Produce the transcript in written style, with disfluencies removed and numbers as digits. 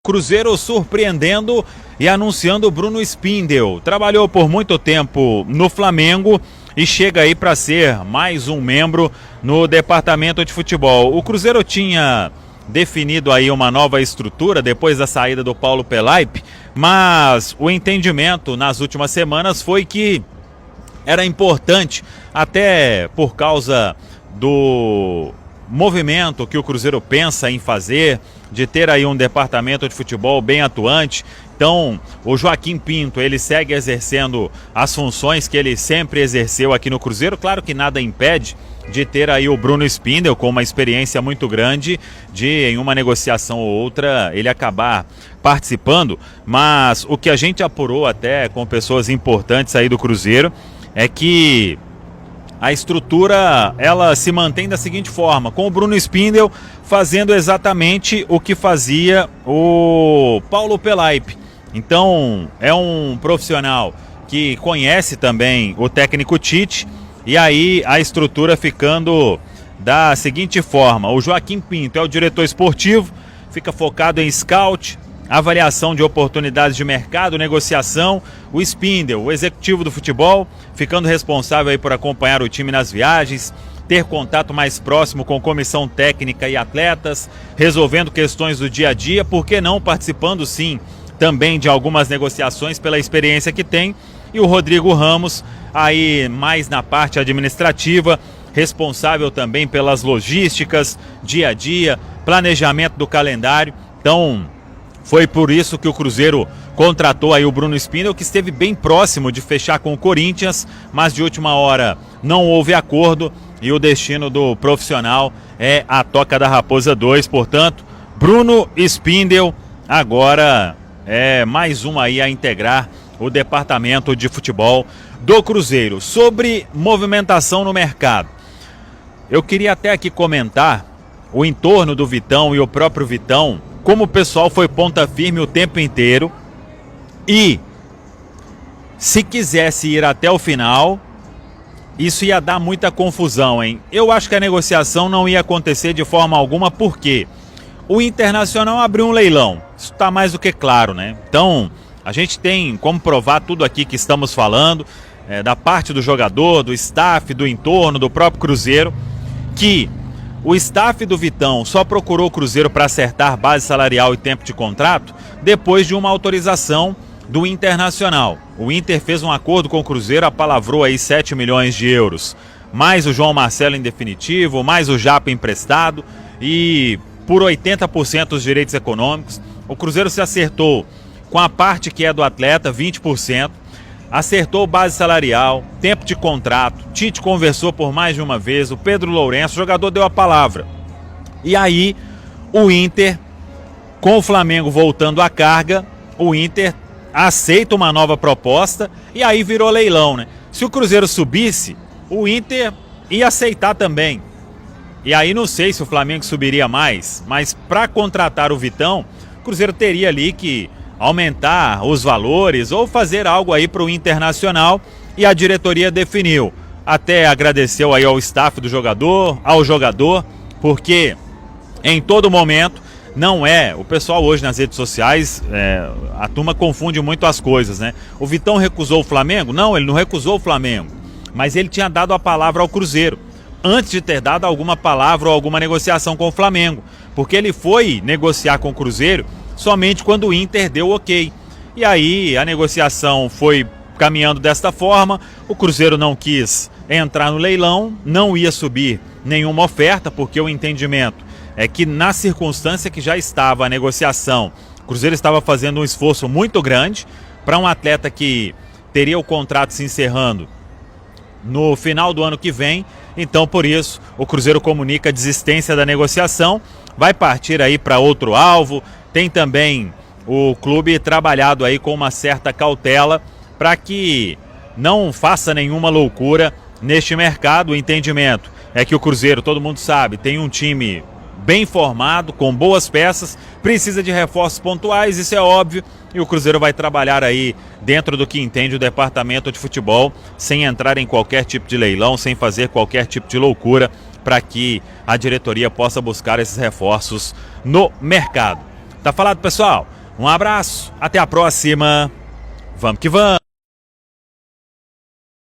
Cruzeiro surpreendendo e anunciando Bruno Spindel. Trabalhou por muito tempo no Flamengo e chega aí para ser mais um membro no departamento de futebol. O Cruzeiro tinha definido aí uma nova estrutura depois da saída do Paulo Pelaipe, mas o entendimento nas últimas semanas foi que era importante, até por causa do movimento que o Cruzeiro pensa em fazer, de ter aí um departamento de futebol bem atuante. Então, o Joaquim Pinto, ele segue exercendo as funções que ele sempre exerceu aqui no Cruzeiro. Claro que nada impede de ter aí o Bruno Spindel com uma experiência muito grande de, em uma negociação ou outra, ele acabar participando. Mas o que a gente apurou até com pessoas importantes aí do Cruzeiro é que a estrutura, ela se mantém da seguinte forma, com o Bruno Spindel fazendo exatamente o que fazia o Paulo Pelaipe. Então, é um profissional que conhece também o técnico Tite, e aí a estrutura ficando da seguinte forma: o Joaquim Pinto é o diretor esportivo, fica focado em scout, avaliação de oportunidades de mercado, negociação. O Spindel, o executivo do futebol, ficando responsável aí por acompanhar o time nas viagens, ter contato mais próximo com comissão técnica e atletas, resolvendo questões do dia a dia, por que não participando sim também de algumas negociações pela experiência que tem. E o Rodrigo Ramos aí mais na parte administrativa, responsável também pelas logísticas, dia a dia, planejamento do calendário. Então, foi por isso que o Cruzeiro contratou aí o Bruno Spindel, que esteve bem próximo de fechar com o Corinthians, mas de última hora não houve acordo e o destino do profissional é a Toca da Raposa 2. Portanto, Bruno Spindel agora é mais um aí a integrar o departamento de futebol do Cruzeiro. Sobre movimentação no mercado, eu queria até aqui comentar o entorno do Vitão e o próprio Vitão, como o pessoal foi ponta firme o tempo inteiro e se quisesse ir até o final, isso ia dar muita confusão, hein? Eu acho que a negociação não ia acontecer de forma alguma, porque o Internacional abriu um leilão. Isso está mais do que claro, né? Então, a gente tem como provar tudo aqui que estamos falando, da parte do jogador, do staff, do entorno, do próprio Cruzeiro, que o staff do Vitão só procurou o Cruzeiro para acertar base salarial e tempo de contrato depois de uma autorização do Internacional. O Inter fez um acordo com o Cruzeiro, apalavrou aí 7 milhões de euros, mais o João Marcelo em definitivo, mais o Japa emprestado e por 80% dos direitos econômicos. O Cruzeiro se acertou com a parte que é do atleta, 20%, acertou base salarial, tempo de contrato, Tite conversou por mais de uma vez, o Pedro Lourenço, o jogador deu a palavra. E aí, o Inter, com o Flamengo voltando à carga, o Inter aceita uma nova proposta e aí virou leilão, né? Se o Cruzeiro subisse, o Inter ia aceitar também. E aí não sei se o Flamengo subiria mais, mas para contratar o Vitão, o Cruzeiro teria ali que aumentar os valores ou fazer algo aí para o Internacional, e a diretoria definiu. Até agradeceu aí ao staff do jogador, ao jogador, porque em todo momento não é, o pessoal hoje nas redes sociais, a turma confunde muito as coisas, né? O Vitão recusou o Flamengo? Não, ele não recusou o Flamengo, mas ele tinha dado a palavra ao Cruzeiro, antes de ter dado alguma palavra ou alguma negociação com o Flamengo, porque ele foi negociar com o Cruzeiro somente quando o Inter deu ok. E aí a negociação foi caminhando desta forma, o Cruzeiro não quis entrar no leilão, não ia subir nenhuma oferta, porque o entendimento é que na circunstância que já estava a negociação, o Cruzeiro estava fazendo um esforço muito grande para um atleta que teria o contrato se encerrando no final do ano que vem. Então, por isso, o Cruzeiro comunica a desistência da negociação, vai partir aí para outro alvo. Tem também o clube trabalhado aí com uma certa cautela para que não faça nenhuma loucura neste mercado. O entendimento é que o Cruzeiro, todo mundo sabe, tem um time bem formado, com boas peças, precisa de reforços pontuais, isso é óbvio, e o Cruzeiro vai trabalhar aí dentro do que entende o departamento de futebol, sem entrar em qualquer tipo de leilão, sem fazer qualquer tipo de loucura, para que a diretoria possa buscar esses reforços no mercado. Tá falado, pessoal? Um abraço, até a próxima. Vamos que vamos!